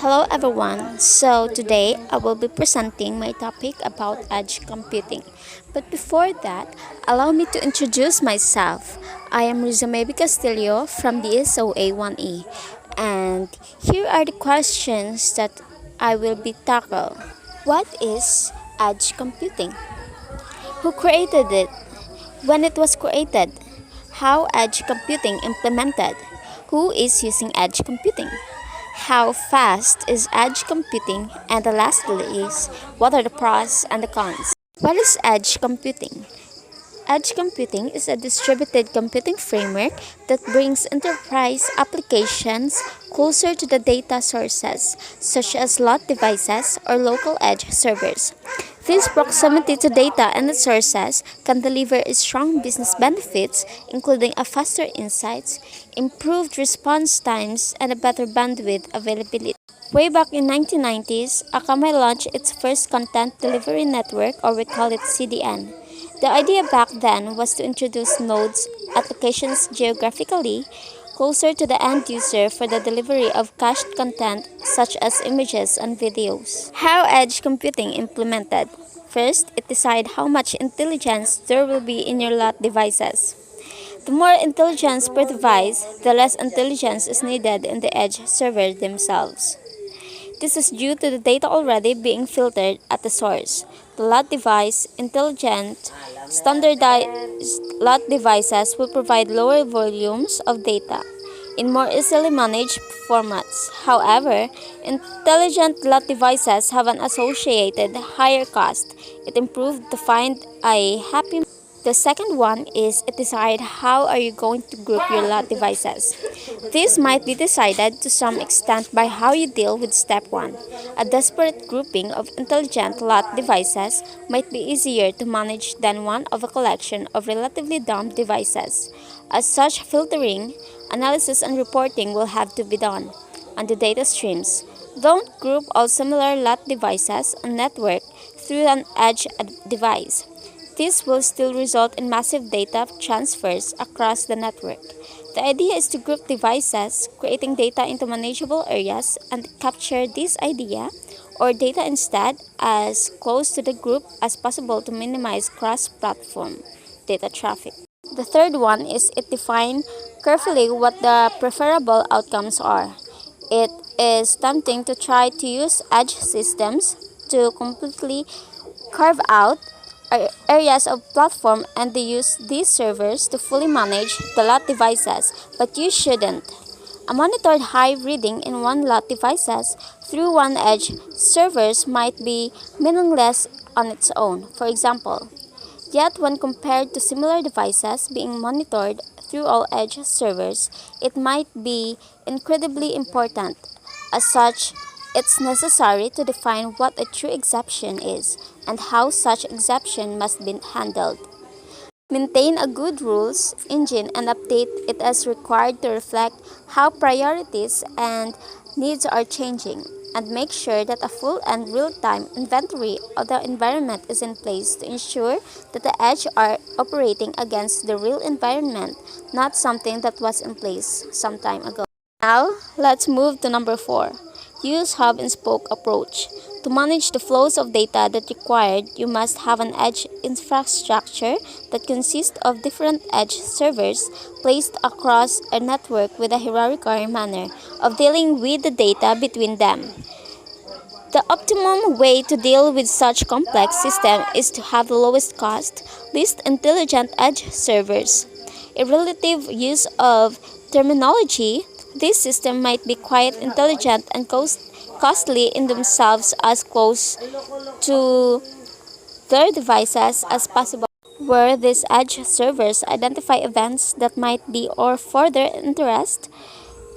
Hello everyone. So today I will be presenting my topic about edge computing. But before that, allow me to introduce myself. I am Rizome Castillo from the SOA 1E, and here are the questions that I will be tackle. What is edge computing? Who created it? When it was created? How edge computing implemented? Who is using edge computing? How fast is edge computing? And the lastly is, what are the pros and the cons? What is edge computing? Edge computing is a distributed computing framework that brings enterprise applications closer to the data sources, such as lot devices or local edge servers. This proximity to data and its sources can deliver strong business benefits, including a faster insights, improved response times, and a better bandwidth availability. Way back in 1990s, Akamai launched its first content delivery network, or we call it CDN. The idea back then was to introduce nodes, applications geographically closer to the end user for the delivery of cached content such as images and videos. How edge computing implemented? First, it decides how much intelligence there will be in your lot devices. The more intelligence per device, the less intelligence is needed in the edge servers themselves. This is due to the data already being filtered at the source. The lot device, intelligent, standardized lot devices will provide lower volumes of data in more easily managed formats. However, intelligent lot devices have an associated higher cost. It improved to find a happy. The second one is it decide how are you going to group your lot devices. This might be decided to some extent by how you deal with step 1. A disparate grouping of intelligent lot devices might be easier to manage than one of a collection of relatively dumb devices. As such, filtering, analysis, and reporting will have to be done. On the data streams, don't group all similar lot devices on network through an edge device. This will still result in massive data transfers across the network. The idea is to group devices, creating data into manageable areas, and capture this idea or data instead as close to the group as possible to minimize cross-platform data traffic. The third one is it define carefully what the preferable outcomes are. It is tempting to try to use edge systems to completely carve out areas of platform and they use these servers to fully manage the lot devices, but you shouldn't. A monitored high reading in one lot devices through one edge servers might be meaningless on its own, for example. Yet when compared to similar devices being monitored through all edge servers, it might be incredibly important. As such, it's necessary to define what a true exception is and how such exception must be handled. Maintain a good rules engine and update it as required to reflect how priorities and needs are changing, and make sure that a full and real-time inventory of the environment is in place to ensure that the edge are operating against the real environment, not something that was in place some time ago. Now, let's move to number 4. Use hub and spoke approach. To manage the flows of data that required, you must have an edge infrastructure that consists of different edge servers placed across a network with a hierarchical manner of dealing with the data between them. The optimum way to deal with such complex system is to have the lowest cost, least intelligent edge servers. A relative use of terminology, this system might be quite intelligent and costly in themselves as close to their devices as possible. Where these edge servers identify events that might be or for their interest,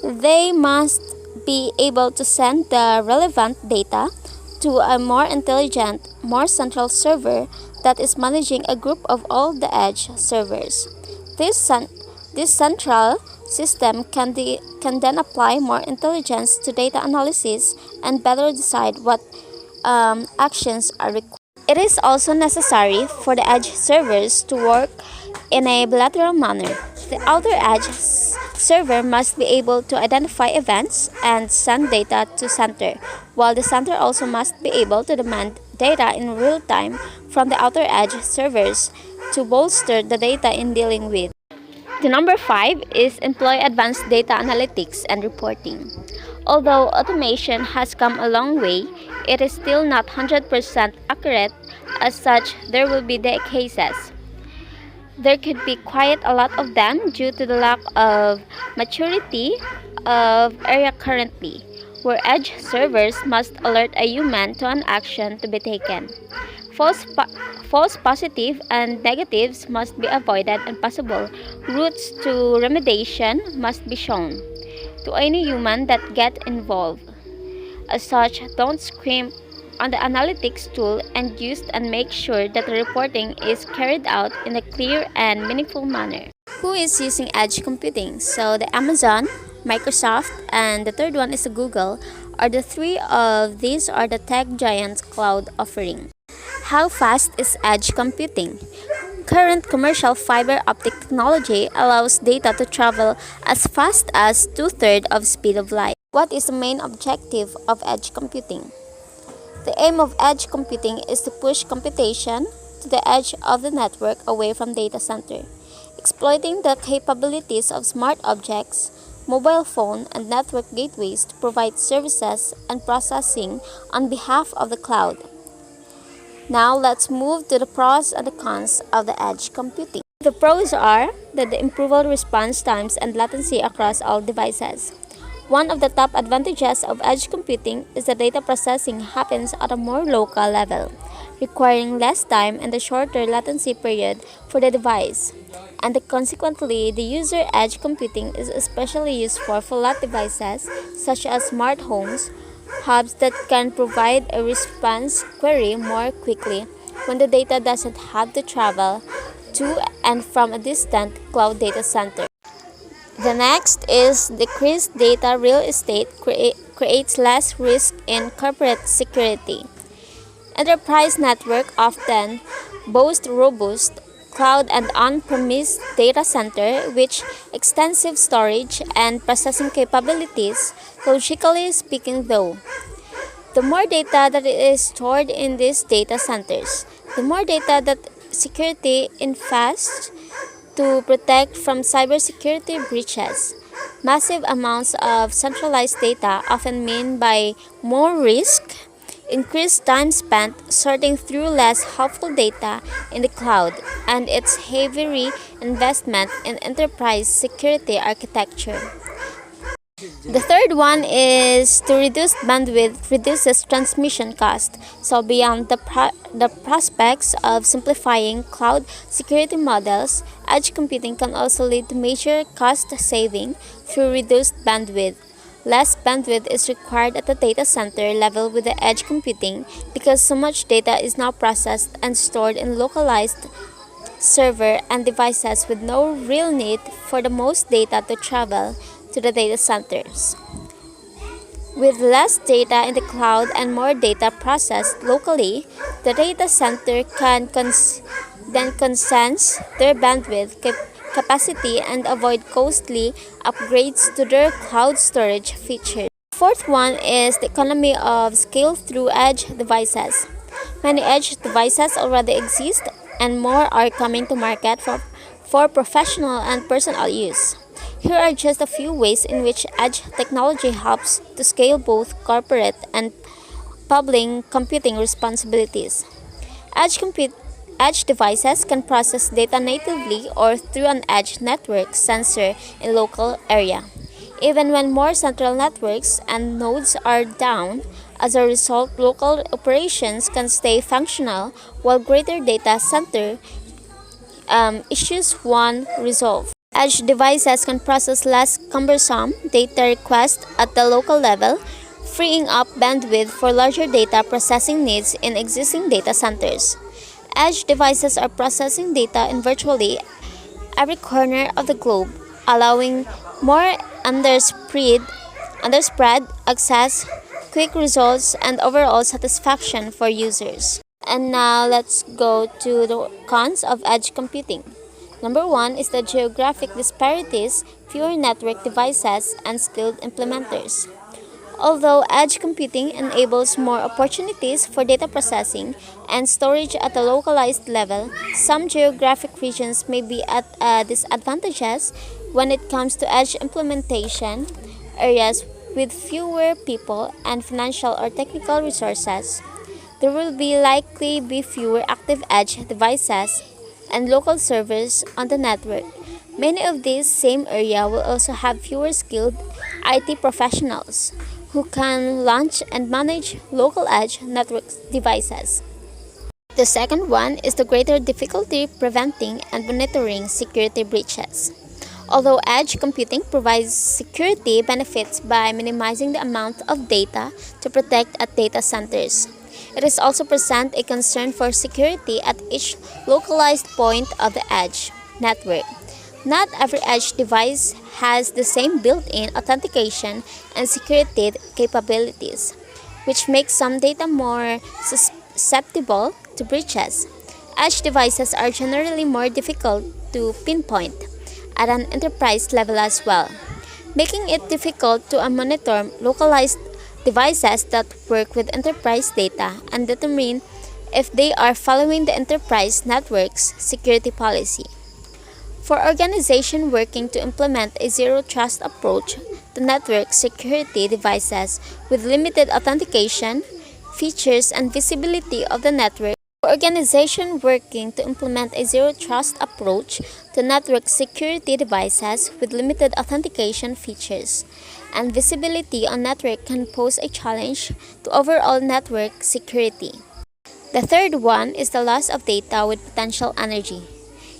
they must be able to send the relevant data to a more intelligent, more central server that is managing a group of all the edge servers. This central system can then apply more intelligence to data analysis and better decide what actions are required. It is also necessary for the edge servers to work in a bilateral manner. The outer edge server must be able to identify events and send data to center, while the center also must be able to demand data in real time from the outer edge servers to bolster the data in dealing with. The number 5 is employ advanced data analytics and reporting. Although automation has come a long way, it is still not 100% accurate. As such, there will be the cases. There could be quite a lot of them due to the lack of maturity of area currently, where edge servers must alert a human to an action to be taken. False positive and negatives must be avoided and possible routes to remediation must be shown to any human that get involved. As such, don't scrimp on the analytics tool and use and make sure that the reporting is carried out in a clear and meaningful manner. Who is using edge computing? So the Amazon, Microsoft, and the third one is the Google are the three of these are the tech giants cloud offering. How fast is edge computing? Current commercial fiber optic technology allows data to travel as fast as two-thirds of speed of light. What is the main objective of edge computing? The aim of edge computing is to push computation to the edge of the network away from data center, exploiting the capabilities of smart objects, mobile phone, and network gateways to provide services and processing on behalf of the cloud. Now let's move to the pros and the cons of the edge computing. The pros are that the improved response times and latency across all devices. One of the top advantages of edge computing is that data processing happens at a more local level, requiring less time and a shorter latency period for the device. And consequently, the user edge computing is especially used for flat devices such as smart homes, hubs that can provide a response query more quickly when the data doesn't have to travel to and from a distant cloud data center. The next is decreased data real estate creates less risk in corporate security. Enterprise network often boast robust cloud and on-premise data center which extensive storage and processing capabilities, logically speaking though. The more data that is stored in these data centers, the more data that security invests to protect from cybersecurity breaches. Massive amounts of centralized data often mean by more risk, increased time spent sorting through less helpful data in the cloud, and its heavy investment in enterprise security architecture. The third one is to reduce bandwidth reduces transmission cost. So beyond the prospects of simplifying cloud security models, edge computing can also lead to major cost saving through reduced bandwidth. Less bandwidth is required at the data center level with the edge computing because so much data is now processed and stored in localized server and devices with no real need for the most data to travel to the data centers. With less data in the cloud and more data processed locally, the data center can then consense their bandwidth capacity and avoid costly upgrades to their cloud storage features. The fourth one is the economy of scale through edge devices. Many edge devices already exist and more are coming to market for professional and personal use. Here are just a few ways in which edge technology helps to scale both corporate and public computing responsibilities. Edge devices can process data natively or through an edge network sensor in local area. Even when more central networks and nodes are down, as a result, local operations can stay functional while greater data center issues one resolve. Edge devices can process less cumbersome data requests at the local level, freeing up bandwidth for larger data processing needs in existing data centers. Edge devices are processing data in virtually every corner of the globe, allowing more underspread access, quick results, and overall satisfaction for users. And now let's go to the cons of edge computing. Number one is the geographic disparities, fewer network devices, and skilled implementers. Although edge computing enables more opportunities for data processing and storage at a localized level, some geographic regions may be at disadvantages when it comes to edge implementation. Areas with fewer people and financial or technical resources, there will likely be fewer active edge devices and local servers on the network. Many of these same areas will also have fewer skilled IT professionals who can launch and manage local edge network devices. The second one is the greater difficulty preventing and monitoring security breaches. Although edge computing provides security benefits by minimizing the amount of data to protect at data centers, it is also present a concern for security at each localized point of the edge network. Not every edge device has the same built-in authentication and security capabilities, which makes some data more susceptible to breaches. Edge devices are generally more difficult to pinpoint at an enterprise level as well, making it difficult to monitor localized devices that work with enterprise data and determine if they are following the enterprise network's security policy. For organizations working to implement a zero trust approach to network security devices with limited authentication, features, and visibility of the network, for organizations working to implement a zero trust approach to network security devices with limited authentication features and visibility on network can pose a challenge to overall network security. The third one is the loss of data with potential energy.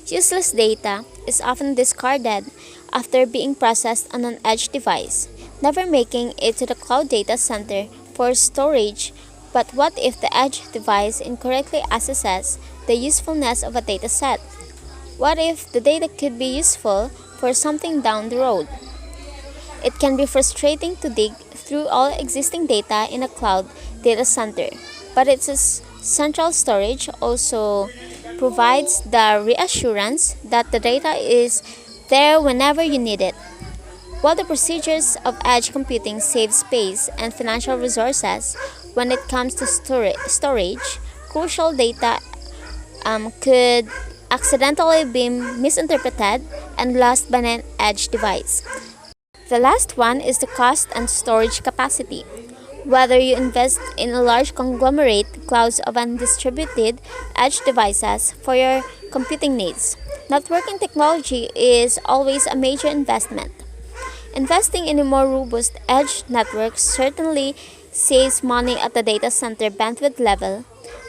Useless data is often discarded after being processed on an edge device, never making it to the cloud data center for storage. But what if the edge device incorrectly assesses the usefulness of a data set? What if the data could be useful for something down the road? It can be frustrating to dig through all existing data in a cloud data center, but its central storage also provides the reassurance that the data is there whenever you need it. While the procedures of edge computing save space and financial resources when it comes to storage, crucial data could accidentally be misinterpreted and lost by an edge device. The last one is the cost and storage capacity. Whether you invest in a large conglomerate clouds of undistributed edge devices for your computing needs, networking technology is always a major investment. Investing in a more robust edge network certainly saves money at the data center bandwidth level,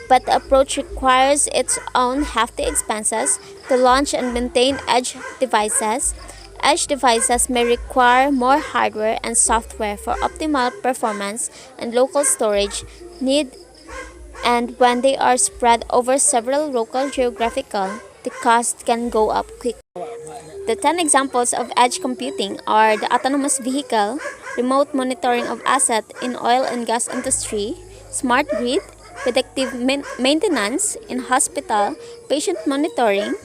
but the approach requires its own hefty expenses to launch and maintain edge devices. Edge devices may require more hardware and software for optimal performance and local storage need, and when they are spread over several local geographical, the cost can go up quickly. The 10 examples of edge computing are the autonomous vehicle, remote monitoring of assets in oil and gas industry, smart grid, predictive maintenance in hospital, patient monitoring,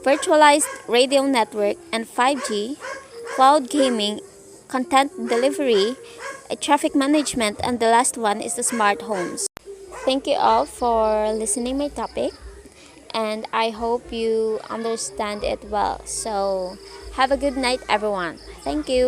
virtualized radio network and 5G, cloud gaming, content delivery, traffic management, and the last one is the smart homes. Thank you all for listening my topic, and I hope you understand it well. So have a good night everyone. Thank you.